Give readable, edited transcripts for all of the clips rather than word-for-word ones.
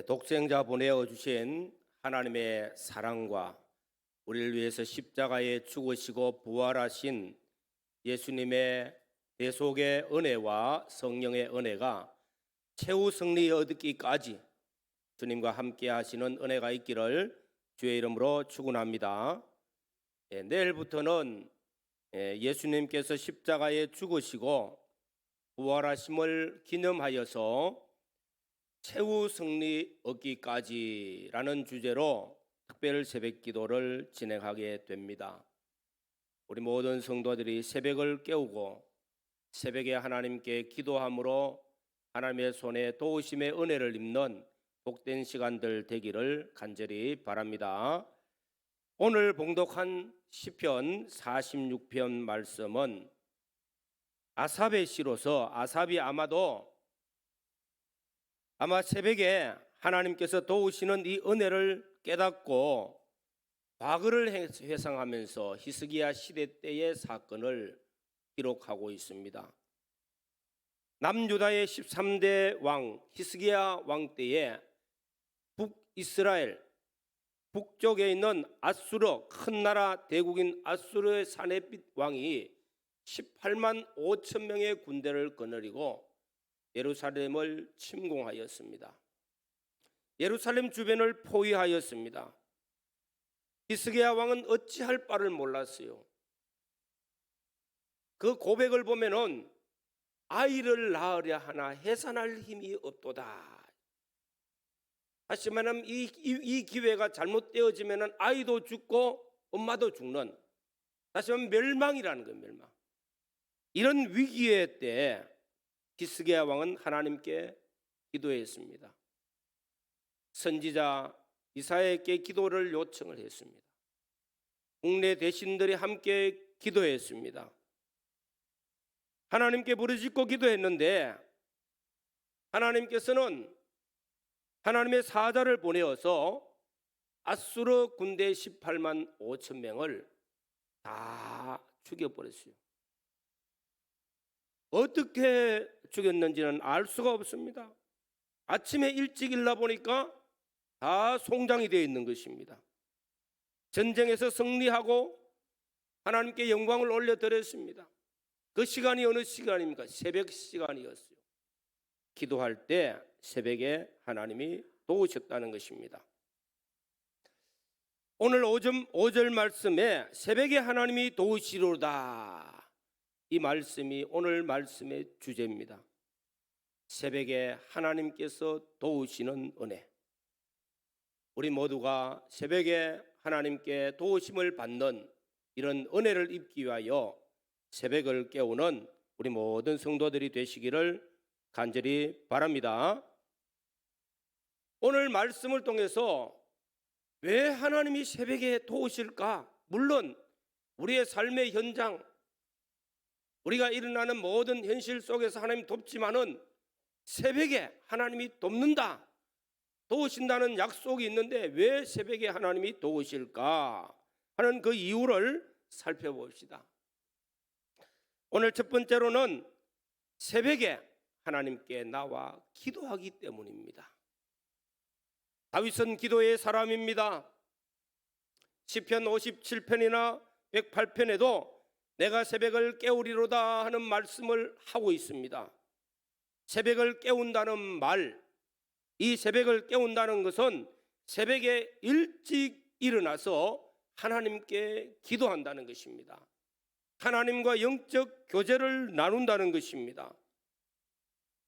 독생자 보내어 주신 하나님의 사랑과 우리를 위해서 십자가에 죽으시고 부활하신 예수님의 대속의 은혜와 성령의 은혜가 최후 승리 얻기까지 주님과 함께 하시는 은혜가 있기를 주의 이름으로 축원합니다. 내일부터는 예수님께서 십자가에 죽으시고 부활하심을 기념하여서 최후 승리 얻기까지라는 주제로 특별 새벽 기도를 진행하게 됩니다. 우리 모든 성도들이 새벽을 깨우고 새벽에 하나님께 기도함으로 하나님의 손에 도우심의 은혜를 입는 복된 시간들 되기를 간절히 바랍니다. 오늘 봉독한 시편 46편 말씀은 아삽의 시로서 아삽이 아마 새벽에 하나님께서 도우시는 이 은혜를 깨닫고 과거를 회상하면서 히스기야 시대 때의 사건을 기록하고 있습니다. 남유다의 13대 왕 히스기야 왕 때에 북이스라엘 북쪽에 있는 아수르 큰 나라 대국인 아수르의 사네빛 왕이 18만 5천 명의 군대를 거느리고 예루살렘을 침공하였습니다. 예루살렘 주변을 포위하였습니다. 히스기야 왕은 어찌할 바를 몰랐어요. 그 고백을 보면은 아이를 낳으려 하나 해산할 힘이 없도다. 다시 말하면 이 기회가 잘못되어지면 아이도 죽고 엄마도 죽는, 다시 말하면 멸망이라는 거예요. 멸망. 이런 위기의 때 히스기야 왕은 하나님께 기도했습니다. 선지자 이사야에게 기도를 요청을 했습니다. 국내 대신들이 함께 기도했습니다. 하나님께 부르짖고 기도했는데 하나님께서는 하나님의 사자를 보내어서 아수르 군대 18만 5천 명을 다 죽여버렸어요. 어떻게 죽였는지는 알 수가 없습니다. 아침에 일찍 일어나 보니까 다 송장이 되어 있는 것입니다. 전쟁에서 승리하고 하나님께 영광을 올려드렸습니다. 그 시간이 어느 시간입니까? 새벽 시간이었어요. 기도할 때 새벽에 하나님이 도우셨다는 것입니다. 오늘 5절 말씀에 새벽에 하나님이 도우시로다, 이 말씀이 오늘 말씀의 주제입니다. 새벽에 하나님께서 도우시는 은혜. 우리 모두가 새벽에 하나님께 도우심을 받는 이런 은혜를 입기 위하여 새벽을 깨우는 우리 모든 성도들이 되시기를 간절히 바랍니다. 오늘 말씀을 통해서 왜 하나님이 새벽에 도우실까? 물론 우리의 삶의 현장, 우리가 일어나는 모든 현실 속에서 하나님 돕지만은 새벽에 하나님이 돕는다, 도우신다는 약속이 있는데 왜 새벽에 하나님이 도우실까 하는 그 이유를 살펴봅시다. 오늘 첫 번째로는 새벽에 하나님께 나와 기도하기 때문입니다. 다윗은 기도의 사람입니다. 시편 57편이나 108편에도 내가 새벽을 깨우리로다 하는 말씀을 하고 있습니다. 새벽을 깨운다는 말, 이 새벽을 깨운다는 것은 새벽에 일찍 일어나서 하나님께 기도한다는 것입니다. 하나님과 영적 교제를 나눈다는 것입니다.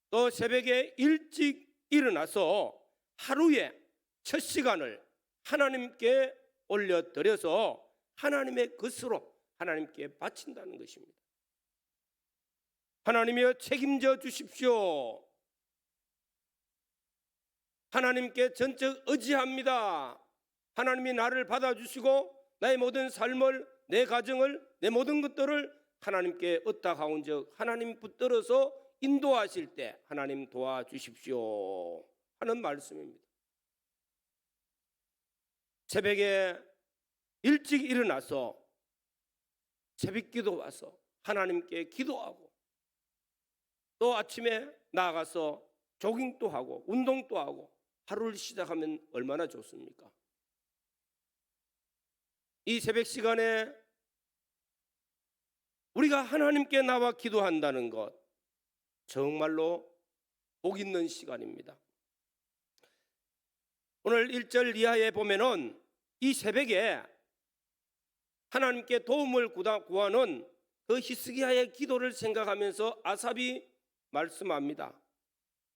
또 새벽에 일찍 일어나서 하루의 첫 시간을 하나님께 올려드려서 하나님의 것으로 하나님께 바친다는 것입니다. 하나님이여 책임져 주십시오. 하나님께 전적 의지합니다. 하나님이 나를 받아주시고 나의 모든 삶을, 내 가정을, 내 모든 것들을 하나님께 의탁하온즉 하나님 붙들어서 인도하실 때 하나님 도와주십시오 하는 말씀입니다. 새벽에 일찍 일어나서 새벽기도 와서 하나님께 기도하고 또 아침에 나가서 조깅도 하고 운동도 하고 하루를 시작하면 얼마나 좋습니까? 이 새벽 시간에 우리가 하나님께 나와 기도한다는 것, 정말로 복 있는 시간입니다. 오늘 1절 이하에 보면은 이 새벽에 하나님께 도움을 구하는 그 히스기야의 기도를 생각하면서 아삽이 말씀합니다.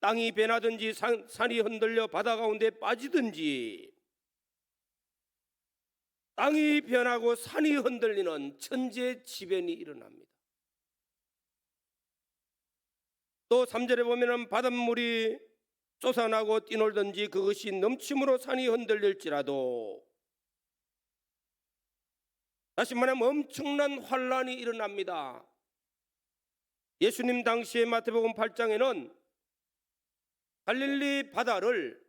땅이 변하든지 산이 흔들려 바다 가운데 빠지든지, 땅이 변하고 산이 흔들리는 천재지변이 일어납니다. 또 3절에 보면은 바닷물이 솟아나고 뛰놀든지 그것이 넘침으로 산이 흔들릴지라도, 다시 말하면 엄청난 환란이 일어납니다. 예수님 당시에 마태복음 8장에는 갈릴리 바다를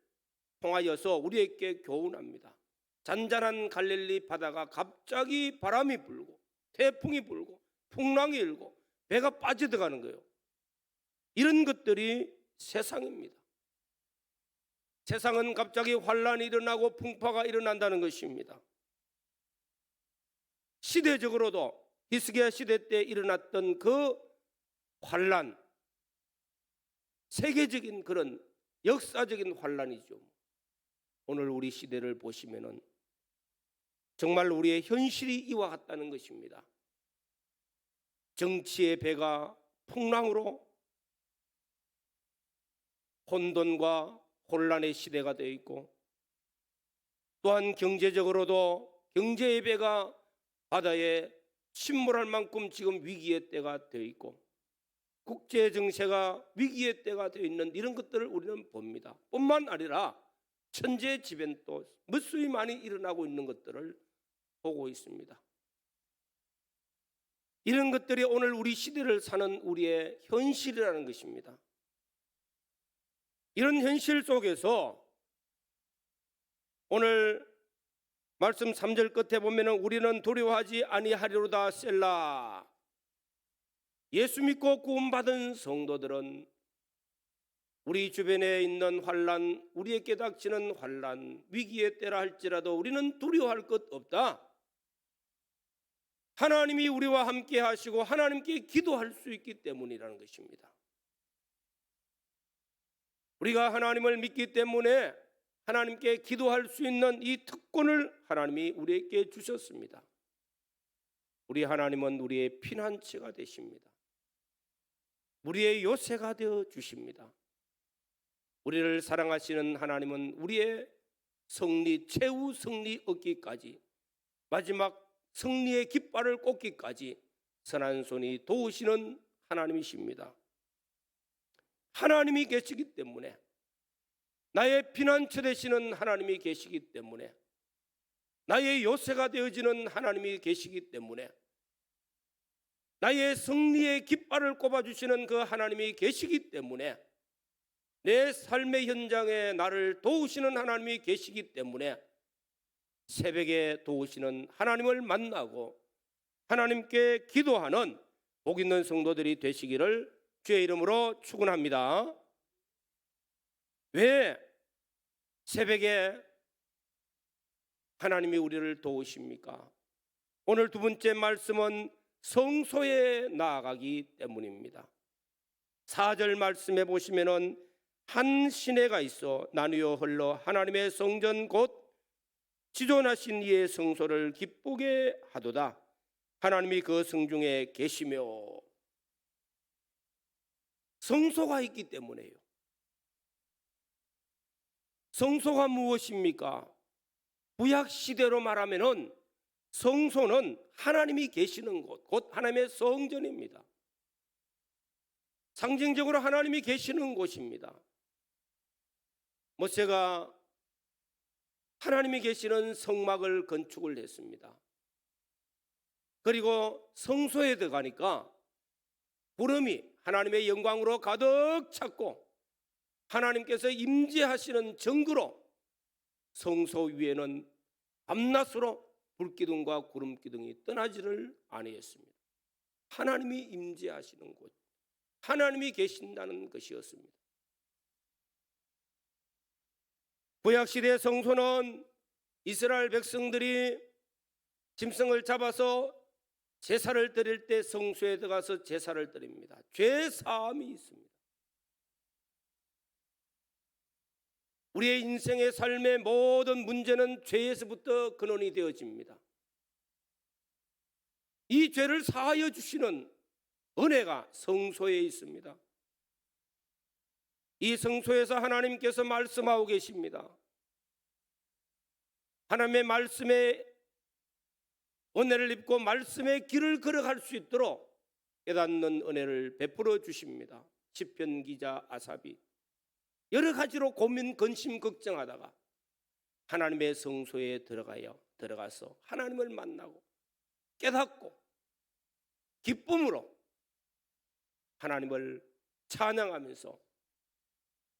통하여서 우리에게 교훈합니다. 잔잔한 갈릴리 바다가 갑자기 바람이 불고 태풍이 불고 풍랑이 일고 배가 빠져들어가는 거예요. 이런 것들이 세상입니다. 세상은 갑자기 환란이 일어나고 풍파가 일어난다는 것입니다. 시대적으로도 히스기야 시대 때 일어났던 그 환란, 세계적인 그런 역사적인 환란이죠. 오늘 우리 시대를 보시면은 정말 우리의 현실이 이와 같다는 것입니다. 정치의 배가 풍랑으로 혼돈과 혼란의 시대가 되어 있고, 또한 경제적으로도 경제의 배가 바다에 침몰할 만큼 지금 위기의 때가 되어 있고, 국제 정세가 위기의 때가 되어 있는 이런 것들을 우리는 봅니다. 뿐만 아니라 천재지변도 무수히 많이 일어나고 있는 것들을 보고 있습니다. 이런 것들이 오늘 우리 시대를 사는 우리의 현실이라는 것입니다. 이런 현실 속에서 오늘 말씀 3절 끝에 보면은 우리는 두려워하지 아니하리로다 셀라. 예수 믿고 구원받은 성도들은 우리 주변에 있는 환란, 우리에게 닥치는 환란, 위기의 때라 할지라도 우리는 두려워할 것 없다. 하나님이 우리와 함께 하시고 하나님께 기도할 수 있기 때문이라는 것입니다. 우리가 하나님을 믿기 때문에 하나님께 기도할 수 있는 이 특권을 하나님이 우리에게 주셨습니다. 우리 하나님은 우리의 피난처가 되십니다. 우리의 요새가 되어 주십니다. 우리를 사랑하시는 하나님은 우리의 승리, 최후 승리 얻기까지, 마지막 승리의 깃발을 꽂기까지 선한 손이 도우시는 하나님이십니다. 하나님이 계시기 때문에, 나의 피난처 되시는 하나님이 계시기 때문에, 나의 요새가 되어지는 하나님이 계시기 때문에, 나의 승리의 깃발을 꼽아주시는 그 하나님이 계시기 때문에, 내 삶의 현장에 나를 도우시는 하나님이 계시기 때문에 새벽에 도우시는 하나님을 만나고 하나님께 기도하는 복 있는 성도들이 되시기를 주의 이름으로 축원합니다. 왜 새벽에 하나님이 우리를 도우십니까? 오늘 두 번째 말씀은 성소에 나아가기 때문입니다. 4절 말씀해 보시면은 한 시내가 있어 나누어 흘러 하나님의 성전 곧 지존하신 이의 성소를 기쁘게 하도다. 하나님이 그 성중에 계시며. 성소가 있기 때문에요. 성소가 무엇입니까? 구약 시대로 말하면은 성소는 하나님이 계시는 곳, 곧 하나님의 성전입니다. 상징적으로 하나님이 계시는 곳입니다. 모세가 하나님이 계시는 성막을 건축을 했습니다. 그리고 성소에 들어가니까 구름이 하나님의 영광으로 가득 찼고 하나님께서 임재하시는 정구로 성소 위에는 밤낮으로 불기둥과 구름기둥이 떠나지를 아니했습니다. 하나님이 임재하시는 곳, 하나님이 계신다는 것이었습니다. 구약시대 성소는 이스라엘 백성들이 짐승을 잡아서 제사를 드릴 때 성소에 들어가서 제사를 드립니다. 죄 사함이 있습니다. 우리의 인생의 삶의 모든 문제는 죄에서부터 근원이 되어집니다. 이 죄를 사하여 주시는 은혜가 성소에 있습니다. 이 성소에서 하나님께서 말씀하고 계십니다. 하나님의 말씀에 은혜를 입고 말씀의 길을 걸어갈 수 있도록 깨닫는 은혜를 베풀어 주십니다. 시편 기자 아삽이 여러 가지로 고민, 근심, 걱정하다가 하나님의 성소에 들어가서 하나님을 만나고 깨닫고 기쁨으로 하나님을 찬양하면서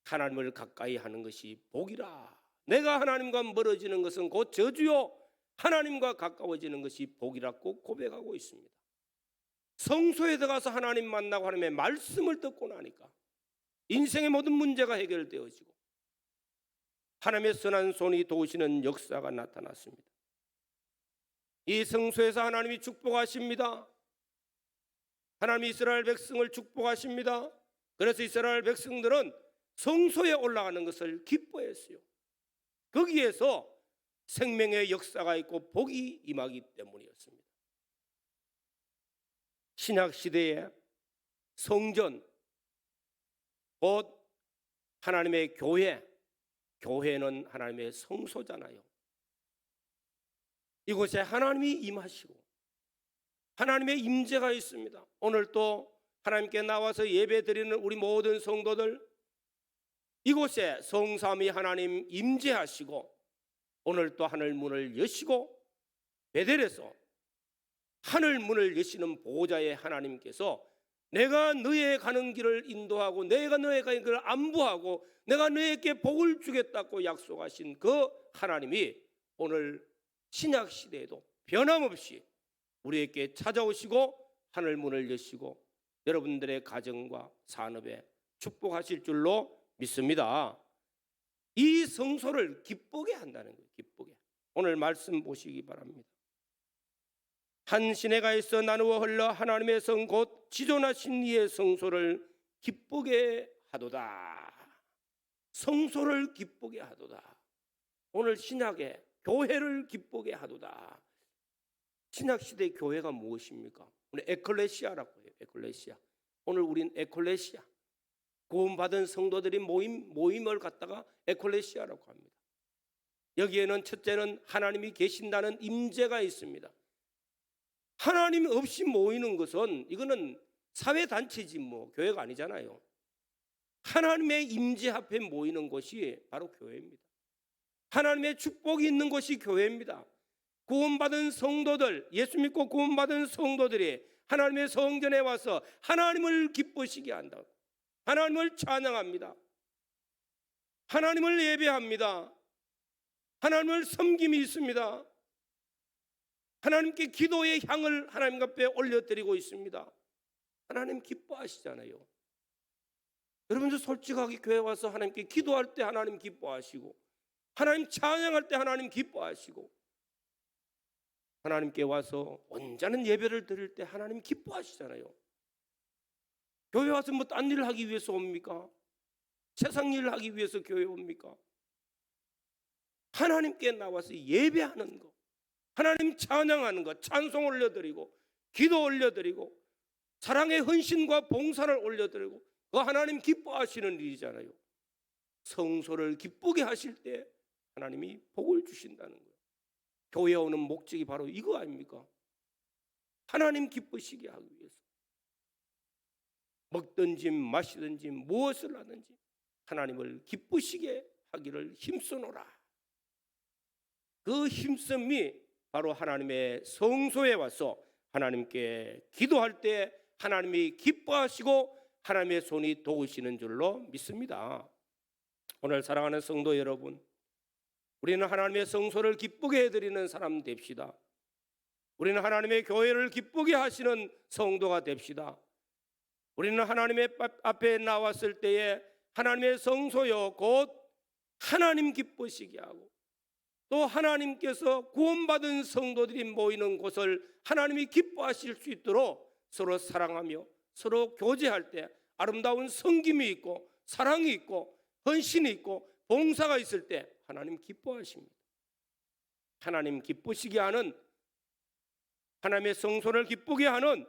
하나님을 가까이 하는 것이 복이라. 내가 하나님과 멀어지는 것은 곧 저주요 하나님과 가까워지는 것이 복이라고 고백하고 있습니다. 성소에 들어가서 하나님 만나고 하나님의 말씀을 듣고 나니까 인생의 모든 문제가 해결되어지고 하나님의 선한 손이 도우시는 역사가 나타났습니다. 이 성소에서 하나님이 축복하십니다. 하나님이 이스라엘 백성을 축복하십니다. 그래서 이스라엘 백성들은 성소에 올라가는 것을 기뻐했어요. 거기에서 생명의 역사가 있고 복이 임하기 때문이었습니다. 신약 시대의 성전, 곧 하나님의 교회는 하나님의 성소잖아요. 이곳에 하나님이 임하시고 하나님의 임재가 있습니다. 오늘 또 하나님께 나와서 예배드리는 우리 모든 성도들, 이곳에 성삼위 하나님 임재하시고 오늘 또 하늘 문을 여시고 베델에서 하늘 문을 여시는 보호자의 하나님께서 내가 너의 가는 길을 인도하고 내가 너의 가는 길을 안부하고 내가 너에게 복을 주겠다고 약속하신 그 하나님이 오늘 신약 시대에도 변함없이 우리에게 찾아오시고 하늘 문을 여시고 여러분들의 가정과 산업에 축복하실 줄로 믿습니다. 이 성소를 기쁘게 한다는 거예요. 기쁘게. 오늘 말씀 보시기 바랍니다. 한 시내가 있어 나누어 흘러 하나님의 성 곧 지존하신 이의 성소를 기쁘게 하도다. 성소를 기쁘게 하도다. 오늘 신약에 교회를 기쁘게 하도다. 신약 시대 교회가 무엇입니까? 오늘 에클레시아라고 해요. 에클레시아. 오늘 우린 에클레시아. 구원받은 성도들이 모임을 갖다가 에클레시아라고 합니다. 여기에는 첫째는 하나님이 계신다는 임재가 있습니다. 하나님 없이 모이는 것은 이거는 사회단체지 뭐 교회가 아니잖아요. 하나님의 임재 앞에 모이는 것이 바로 교회입니다. 하나님의 축복이 있는 것이 교회입니다. 구원받은 성도들, 예수 믿고 구원받은 성도들이 하나님의 성전에 와서 하나님을 기쁘시게 한다. 하나님을 찬양합니다. 하나님을 예배합니다. 하나님을 섬김이 있습니다. 하나님께 기도의 향을 하나님 앞에 올려드리고 있습니다. 하나님 기뻐하시잖아요. 여러분들 솔직하게 교회 와서 하나님께 기도할 때 하나님 기뻐하시고 하나님 찬양할 때 하나님 기뻐하시고 하나님께 와서 온전한 예배를 드릴 때 하나님 기뻐하시잖아요. 교회 와서 뭐 딴 일을 하기 위해서 옵니까? 세상 일을 하기 위해서 교회 옵니까? 하나님께 나와서 예배하는 것, 하나님 찬양하는 것, 찬송 올려드리고 기도 올려드리고 사랑의 헌신과 봉사를 올려드리고 그 하나님 기뻐하시는 일이잖아요. 성소를 기쁘게 하실 때 하나님이 복을 주신다는 거예요. 교회에 오는 목적이 바로 이거 아닙니까? 하나님 기쁘시게 하기 위해서. 먹든지 마시든지 무엇을 하든지 하나님을 기쁘시게 하기를 힘쓰노라. 그 힘씀이 바로 하나님의 성소에 와서 하나님께 기도할 때 하나님이 기뻐하시고 하나님의 손이 도우시는 줄로 믿습니다. 오늘 사랑하는 성도 여러분, 우리는 하나님의 성소를 기쁘게 해드리는 사람 됩시다. 우리는 하나님의 교회를 기쁘게 하시는 성도가 됩시다. 우리는 하나님의 앞에 나왔을 때에 하나님의 성소여 곧 하나님 기쁘시게 하고, 또 하나님께서 구원받은 성도들이 모이는 곳을 하나님이 기뻐하실 수 있도록 서로 사랑하며 서로 교제할 때 아름다운 섬김이 있고 사랑이 있고 헌신이 있고 봉사가 있을 때 하나님 기뻐하십니다. 하나님 기쁘시게 하는, 하나님의 성소를 기쁘게 하는,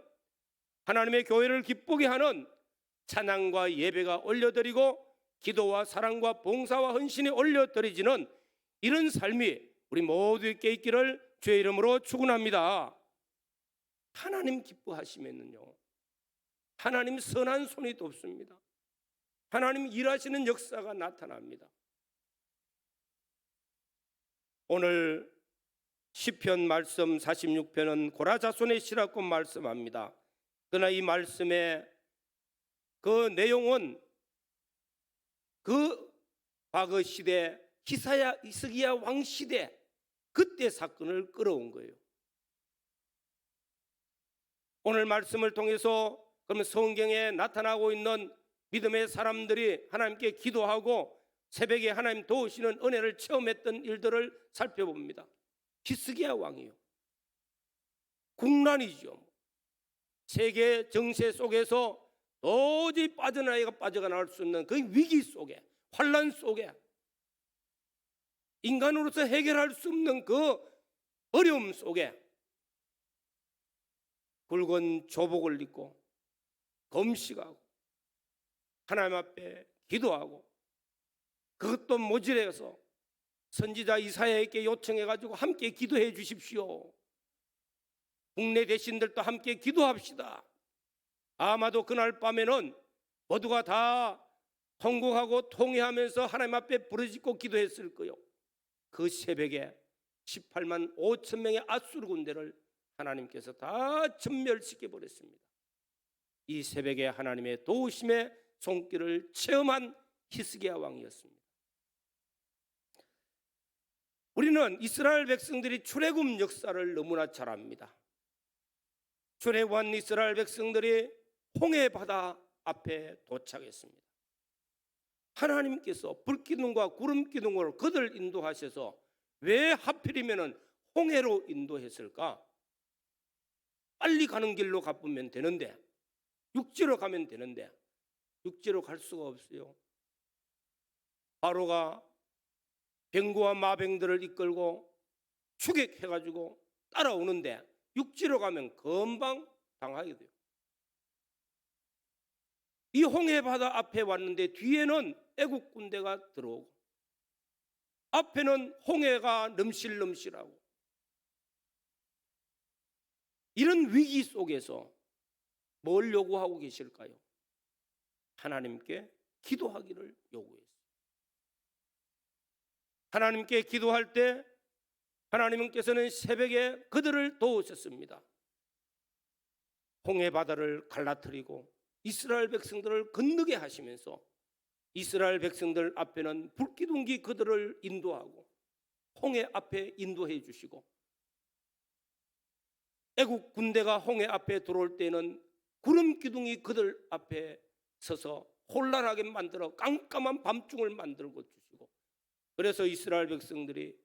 하나님의 교회를 기쁘게 하는 찬양과 예배가 올려드리고 기도와 사랑과 봉사와 헌신이 올려드리지는 이런 삶이 우리 모두에게 있기를 주의 이름으로 축원합니다. 하나님 기뻐하시면요, 하나님 선한 손이 돕습니다. 하나님 일하시는 역사가 나타납니다. 오늘 시편 말씀 46편은 고라자손의 시라고 말씀합니다. 그러나 이 말씀의 그 내용은 그 과거 시대 히스기야 왕 시대 그때 사건을 끌어온 거예요. 오늘 말씀을 통해서 그러면 성경에 나타나고 있는 믿음의 사람들이 하나님께 기도하고 새벽에 하나님 도우시는 은혜를 체험했던 일들을 살펴봅니다. 히스기야 왕이요, 국난이죠. 세계 정세 속에서 도저히 빠져나갈 수 없는 그 위기 속에, 환란 속에, 인간으로서 해결할 수 없는 그 어려움 속에 굵은 조복을 입고 금식하고 하나님 앞에 기도하고, 그것도 모질해서 선지자 이사야에게 요청해가지고 함께 기도해 주십시오. 국내 대신들도 함께 기도합시다. 아마도 그날 밤에는 모두가 다 통곡하고 통회하면서 하나님 앞에 부르짖고 기도했을 거요. 그 새벽에 18만 5천 명의 아수르 군대를 하나님께서 다 전멸시켜 버렸습니다. 이 새벽에 하나님의 도우심의 손길을 체험한 히스기야 왕이었습니다. 우리는 이스라엘 백성들이 출애굽 역사를 너무나 잘 압니다. 출애굽한 이스라엘 백성들이 홍해 바다 앞에 도착했습니다. 하나님께서 불기둥과 구름기둥으로 그들 인도하셔서 왜 하필이면 홍해로 인도했을까? 빨리 가는 길로 가보면 되는데, 육지로 가면 되는데 육지로 갈 수가 없어요. 바로가 병거와 마병들을 이끌고 추격해가지고 따라오는데 육지로 가면 금방 당하게 돼요. 이 홍해 바다 앞에 왔는데 뒤에는 애국 군대가 들어오고 앞에는 홍해가 넘실넘실하고, 이런 위기 속에서 뭘 요구하고 계실까요? 하나님께 기도하기를 요구했어요. 하나님께 기도할 때 하나님께서는 새벽에 그들을 도우셨습니다. 홍해 바다를 갈라뜨리고 이스라엘 백성들을 건너게 하시면서 이스라엘 백성들 앞에는 불기둥기 그들을 인도하고 홍해 앞에 인도해 주시고, 애국 군대가 홍해 앞에 들어올 때는 구름 기둥이 그들 앞에 서서 혼란하게 만들어 깜깜한 밤중을 만들고 주시고, 그래서 이스라엘 백성들이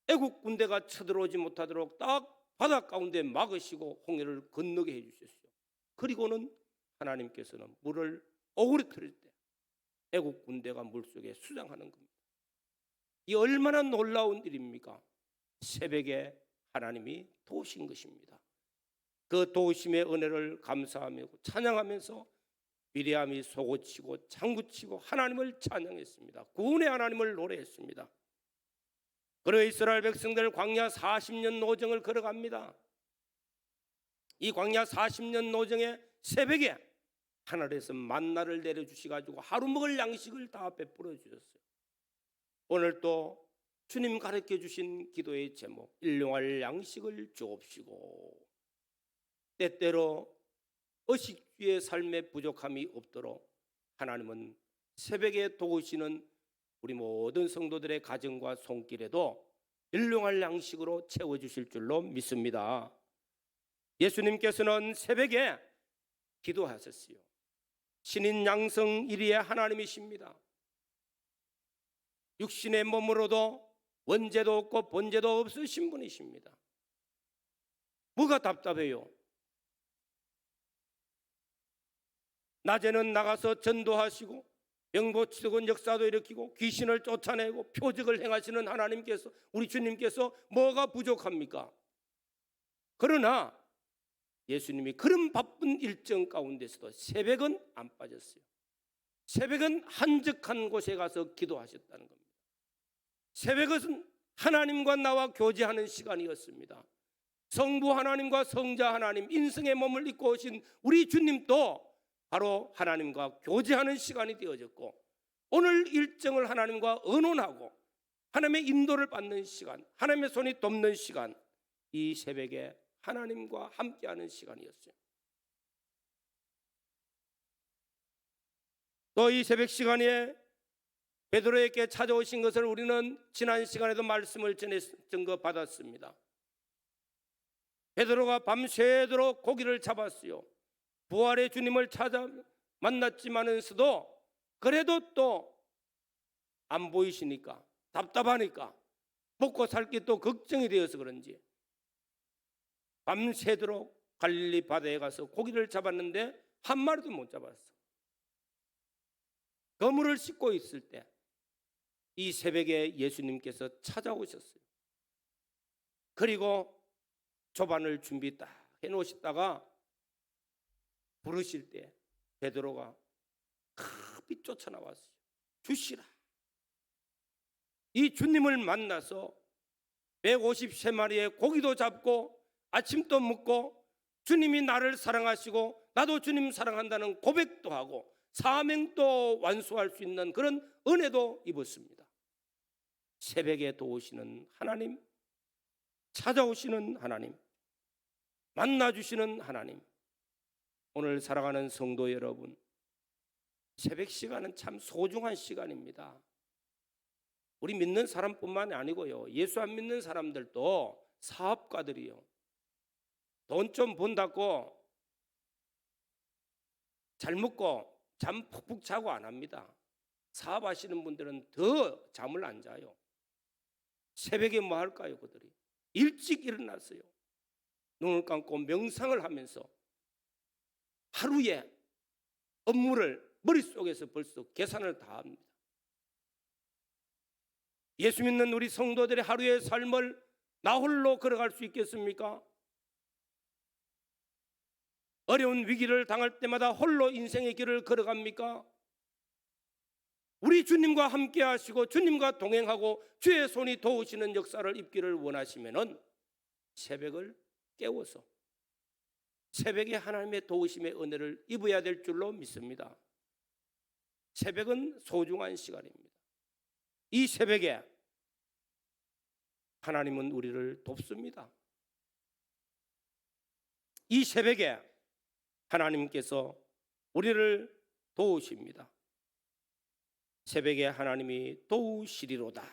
애국 군대가 쳐들어오지 못하도록 딱 바다 가운데 막으시고 홍해를 건너게 해주셨어요. 그리고는 하나님께서는 물을 오그라뜨릴 때 애국 군대가 물속에 수장하는 겁니다. 이 얼마나 놀라운 일입니까? 새벽에 하나님이 도우신 것입니다. 그 도우심의 은혜를 감사하며 찬양하면서 미리암이 소고치고 장구치고 하나님을 찬양했습니다. 구원의 하나님을 노래했습니다. 그리고 이스라엘 백성들 광야 40년 노정을 걸어갑니다. 이 광야 40년 노정의 새벽에 하늘에서 만나를 내려주시가지고 하루 먹을 양식을 다 베풀어 주셨어요. 오늘 또 주님 가르쳐 주신 기도의 제목, 일용할 양식을 주옵시고, 때때로 의식주의 삶에 부족함이 없도록 하나님은 새벽에 도우시는 우리 모든 성도들의 가정과 손길에도 일용할 양식으로 채워주실 줄로 믿습니다. 예수님께서는 새벽에 기도하셨어요. 신인 양성 1위의 하나님이십니다. 육신의 몸으로도 원죄도 없고 본죄도 없으신 분이십니다. 뭐가 답답해요? 낮에는 나가서 전도하시고 병고치고 역사도 일으키고 귀신을 쫓아내고 표적을 행하시는 하나님께서, 우리 주님께서 뭐가 부족합니까? 그러나 예수님이 그런 바쁜 일정 가운데서도 새벽은 안 빠졌어요. 새벽은 한적한 곳에 가서 기도하셨다는 겁니다. 새벽은 하나님과 나와 교제하는 시간이었습니다. 성부 하나님과 성자 하나님, 인성의 몸을 입고 오신 우리 주님도 바로 하나님과 교제하는 시간이 되어졌고, 오늘 일정을 하나님과 의논하고 하나님의 인도를 받는 시간, 하나님의 손이 돕는 시간, 이 새벽에 하나님과 함께하는 시간이었어요. 또 이 새벽 시간에 베드로에게 찾아오신 것을 우리는 지난 시간에도 말씀을 증거받았습니다. 베드로가 밤새도록 고기를 잡았어요. 부활의 주님을 찾아 만났지만서도 그래도 또 안 보이시니까, 답답하니까, 먹고 살기 또 걱정이 되어서 그런지 밤새도록 갈릴리 바다에 가서 고기를 잡았는데 한 마리도 못 잡았어. 그물을 씻고 있을 때 이 새벽에 예수님께서 찾아오셨어요. 그리고 조반을 준비 딱 해놓으시다가 부르실 때 베드로가 급히 쫓아나왔어요. 주시라. 이 주님을 만나서 153마리의 고기도 잡고 아침도 먹고 주님이 나를 사랑하시고 나도 주님 사랑한다는 고백도 하고 사명도 완수할 수 있는 그런 은혜도 입었습니다. 새벽에 도우시는 하나님, 찾아오시는 하나님, 만나주시는 하나님, 오늘 살아가는 성도 여러분, 새벽 시간은 참 소중한 시간입니다. 우리 믿는 사람뿐만 아니고요, 예수 안 믿는 사람들도 사업가들이요, 돈 좀 번다고 잘 먹고 잠 푹푹 자고 안 합니다. 사업하시는 분들은 더 잠을 안 자요. 새벽에 뭐 할까요? 그들이 일찍 일어났어요. 눈을 감고 명상을 하면서 하루에 업무를 머릿속에서 벌써 계산을 다 합니다. 예수 믿는 우리 성도들의 하루의 삶을 나 홀로 걸어갈 수 있겠습니까? 어려운 위기를 당할 때마다 홀로 인생의 길을 걸어갑니까? 우리 주님과 함께 하시고 주님과 동행하고 주의 손이 도우시는 역사를 입기를 원하시면은 새벽을 깨워서 새벽에 하나님의 도우심의 은혜를 입어야 될 줄로 믿습니다. 새벽은 소중한 시간입니다. 이 새벽에 하나님은 우리를 돕습니다. 이 새벽에 하나님께서 우리를 도우십니다. 새벽에 하나님이 도우시리로다.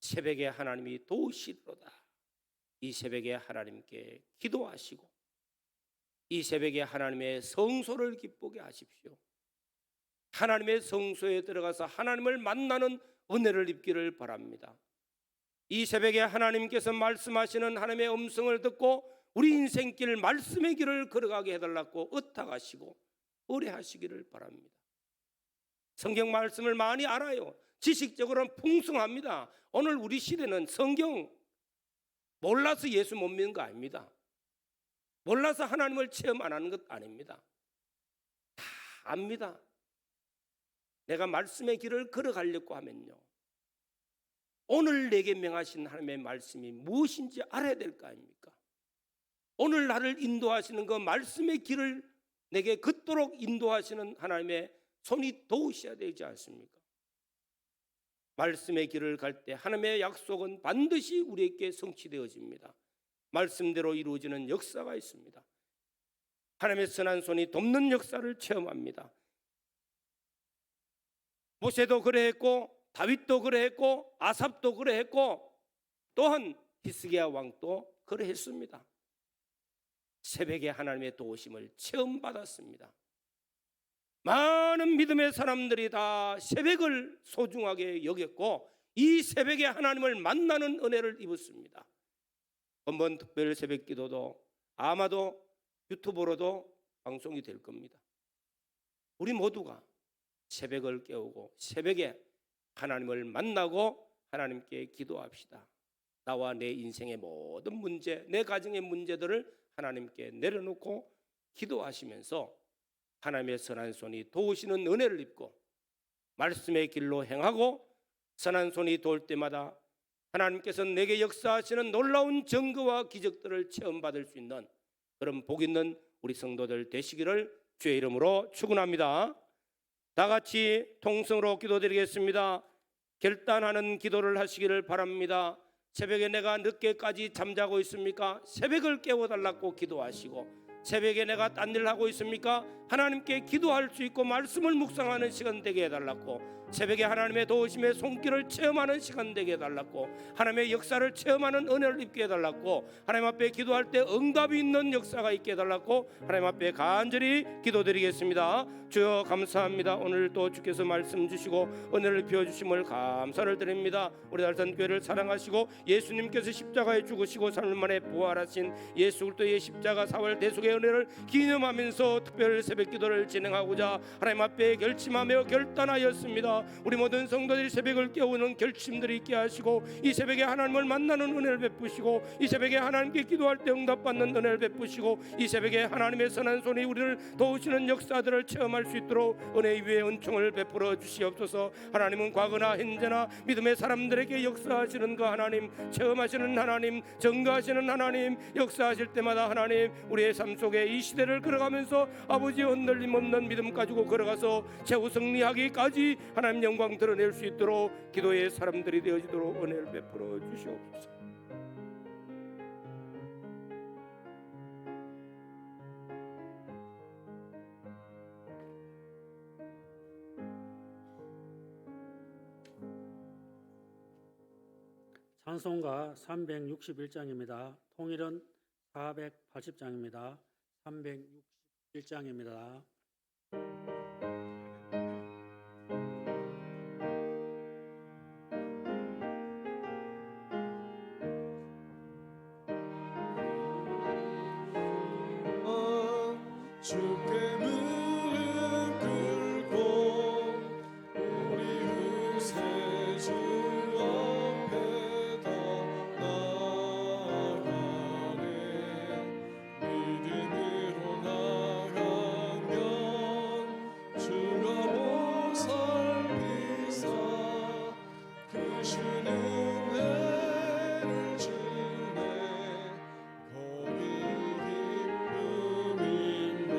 새벽에 하나님이 도우시리로다. 이 새벽에 하나님께 기도하시고 이 새벽에 하나님의 성소를 기쁘게 하십시오. 하나님의 성소에 들어가서 하나님을 만나는 은혜를 입기를 바랍니다. 이 새벽에 하나님께서 말씀하시는 하나님의 음성을 듣고 우리 인생길 말씀의 길을 걸어가게 해달라고 의탁하시고 의뢰하시기를 바랍니다. 성경 말씀을 많이 알아요. 지식적으로는 풍성합니다. 오늘 우리 시대는 성경 몰라서 예수 못 믿는 거 아닙니다. 몰라서 하나님을 체험 안 하는 것 아닙니다. 다 압니다. 내가 말씀의 길을 걸어가려고 하면요, 오늘 내게 명하신 하나님의 말씀이 무엇인지 알아야 될 거 아닙니까? 오늘 나를 인도하시는 그 말씀의 길을 내게 걷도록 인도하시는 하나님의 손이 도우셔야 되지 않습니까? 말씀의 길을 갈 때 하나님의 약속은 반드시 우리에게 성취되어집니다. 말씀대로 이루어지는 역사가 있습니다. 하나님의 선한 손이 돕는 역사를 체험합니다. 모세도 그래했고 다윗도 그래했고 아삽도 그래했고 또한 히스기야 왕도 그래했습니다. 새벽에 하나님의 도우심을 체험받았습니다. 많은 믿음의 사람들이 다 새벽을 소중하게 여겼고 이 새벽에 하나님을 만나는 은혜를 입었습니다. 번번 특별 새벽 기도도 아마도 유튜브로도 방송이 될 겁니다. 우리 모두가 새벽을 깨우고 새벽에 하나님을 만나고 하나님께 기도합시다. 나와 내 인생의 모든 문제, 내 가정의 문제들을 하나님께 내려놓고 기도하시면서 하나님의 선한 손이 도우시는 은혜를 입고 말씀의 길로 행하고 선한 손이 도울 때마다 하나님께서 내게 역사하시는 놀라운 증거와 기적들을 체험받을 수 있는 그런 복 있는 우리 성도들 되시기를 주의 이름으로 축원합니다. 다 같이 통성으로 기도드리겠습니다. 결단하는 기도를 하시기를 바랍니다. 새벽에 내가 늦게까지 잠자고 있습니까? 새벽을 깨워달라고 기도하시고, 새벽에 내가 딴 일 하고 있습니까? 하나님께 기도할 수 있고 말씀을 묵상하는 시간 되게 해달라고, 새벽에 하나님의 도우심의 손길을 체험하는 시간 되게 해달라고, 하나님의 역사를 체험하는 은혜를 입게 해달라고, 하나님 앞에 기도할 때 응답이 있는 역사가 있게 해달라고 하나님 앞에 간절히 기도드리겠습니다. 주여 감사합니다. 오늘 또 주께서 말씀 주시고 은혜를 비워주심을 감사를 드립니다. 우리 달산교회를 사랑하시고 예수님께서 십자가에 죽으시고 3일 만에 부활하신 예수 그리스도의 십자가 사활 대속의 은혜를 기념하면서 특별 새벽 기도를 진행하고자 하나님 앞에 결심하며 결단하였습니다. 우리 모든 성도들이 새벽을 깨우는 결심들이 있게 하시고, 이 새벽에 하나님을 만나는 은혜를 베푸시고, 이 새벽에 하나님께 기도할 때 응답받는 은혜를 베푸시고, 이 새벽에 하나님의 선한 손이 우리를 도우시는 역사들을 체험할 수 있도록 은혜 위에 은총을 베풀어 주시옵소서. 하나님은 과거나 현재나 믿음의 사람들에게 역사하시는 그 하나님, 체험하시는 하나님, 증거하시는 하나님, 역사하실 때마다 하나님, 우리의 삶 속에 이 시대를 걸어가면서 아버지의 흔들림 없는 믿음 가지고 걸어가서 최후 승리하기까지 하나님 영광 드러낼 수 있도록 기도의 사람들이 되어지도록 은혜를 베풀어 주시옵소서. 찬송가 361장입니다. 통일은 480장입니다. 361장입니다. 주께 무릎 꿇고 우리 구세주 앞에 더 나아가네. 믿음으로 나가면 주가 보살피사 그 주는 은혜를 주네. 거기 기쁨 있네.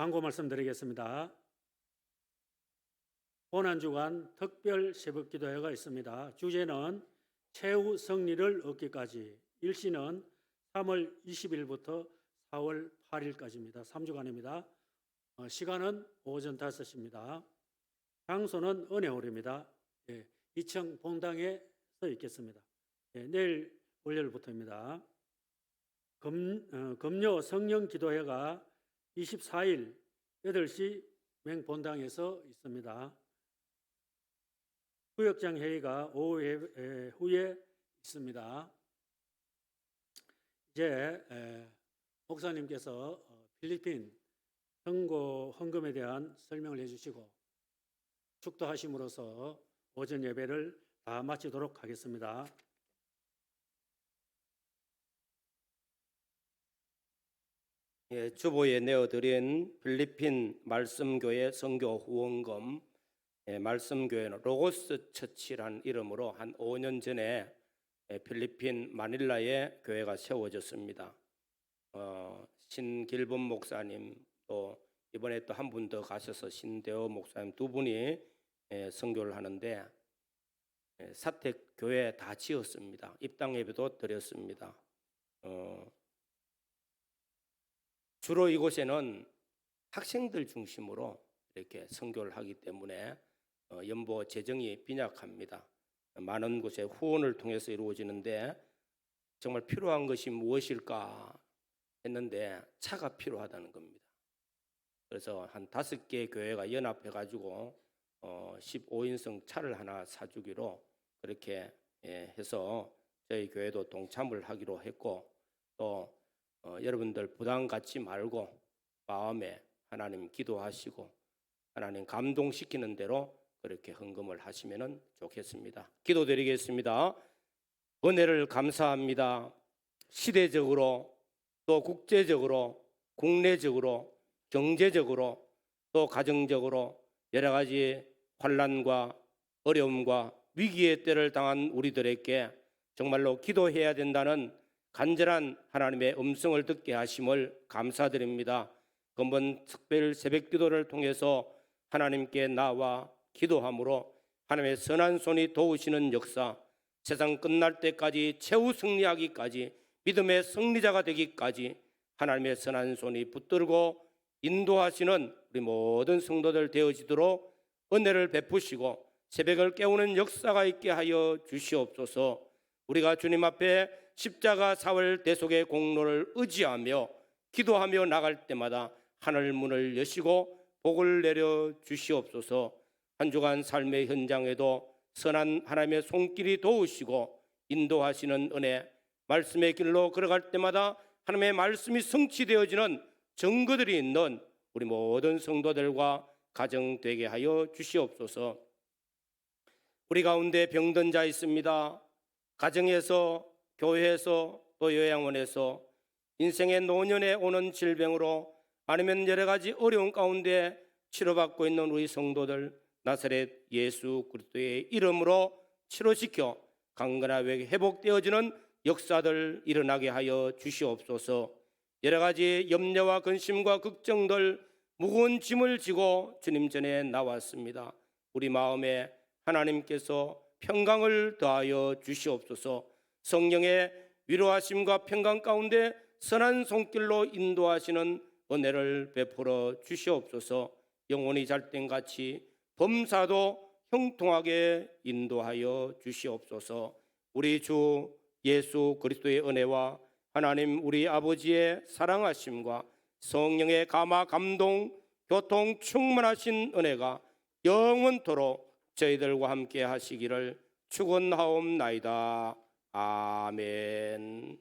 당부 말씀드리겠습니다. 고난 주간 특별 새벽 기도회가 있습니다. 주제는 최후 승리를 얻기까지. 일시는 3월 20일부터 4월 8일까지입니다. 3주간입니다. 시간은 오전 5시입니다. 장소는 은혜홀입니다. 2층 본당에 서 있겠습니다. 내일 월요일부터입니다. 금요 성령 기도회가 24일 8시 맹본당에서 있습니다. 구역장 회의가 오후 후에 있습니다. 이제 목사님께서 필리핀 선거 헌금에 대한 설명을 해주시고 축도하심으로써 오전 예배를 다 마치도록 하겠습니다. 주보에 내어드린 필리핀 말씀교회 선교 후원금, 말씀교회는 로고스 처치란 이름으로 한 5년 전에 필리핀 마닐라에 교회가 세워졌습니다. 신길범 목사님, 또 이번에 또 한 분 더 가셔서 신대호 목사님 두 분이 선교를 하는데 사택 교회 다 지었습니다. 입당 예배도 드렸습니다. 주로 이곳에는 학생들 중심으로 이렇게 선교를 하기 때문에 연보 재정이 빈약합니다. 많은 곳에 후원을 통해서 이루어지는데 정말 필요한 것이 무엇일까 했는데 차가 필요하다는 겁니다. 그래서 한 5개 교회가 연합해가지고 15인승 차를 하나 사주기로 그렇게 해서 저희 교회도 동참을 하기로 했고, 또 여러분들 부담 갖지 말고 마음에 하나님 기도하시고 하나님 감동시키는 대로 그렇게 헌금을 하시면 좋겠습니다. 기도드리겠습니다. 은혜를 감사합니다. 시대적으로 또 국제적으로 국내적으로 경제적으로 또 가정적으로 여러 가지 환난과 어려움과 위기의 때를 당한 우리들에게 정말로 기도해야 된다는 간절한 하나님의 음성을 듣게 하심을 감사드립니다. 이번 특별 새벽 기도를 통해서 하나님께 나와 기도함으로 하나님의 선한 손이 도우시는 역사, 세상 끝날 때까지 최후 승리하기까지 믿음의 승리자가 되기까지 하나님의 선한 손이 붙들고 인도하시는 우리 모든 성도들 되어지도록 은혜를 베푸시고 새벽을 깨우는 역사가 있게 하여 주시옵소서. 우리가 주님 앞에 십자가 사흘 대속의 공로를 의지하며 기도하며 나갈 때마다 하늘 문을 여시고 복을 내려 주시옵소서. 한 주간 삶의 현장에도 선한 하나님의 손길이 도우시고 인도하시는 은혜, 말씀의 길로 걸어갈 때마다 하나님의 말씀이 성취되어지는 증거들이 있는 우리 모든 성도들과 가정 되게 하여 주시옵소서. 우리 가운데 병든 자 있습니다. 가정에서, 교회에서, 또 요양원에서 인생의 노년에 오는 질병으로 아니면 여러 가지 어려운 가운데 치료받고 있는 우리 성도들 나사렛 예수 그리스도의 이름으로 치료시켜 강건하게 회복되어지는 역사들 일어나게 하여 주시옵소서. 여러 가지 염려와 근심과 걱정들 무거운 짐을 지고 주님 전에 나왔습니다. 우리 마음에 하나님께서 평강을 더하여 주시옵소서. 성령의 위로하심과 평강 가운데 선한 손길로 인도하시는 은혜를 베풀어 주시옵소서. 영혼이 잘된같이 범사도 형통하게 인도하여 주시옵소서. 우리 주 예수 그리스도의 은혜와 하나님 우리 아버지의 사랑하심과 성령의 감화 감동 교통 충만하신 은혜가 영원토록 저희들과 함께 하시기를 축원하옵나이다. 아멘.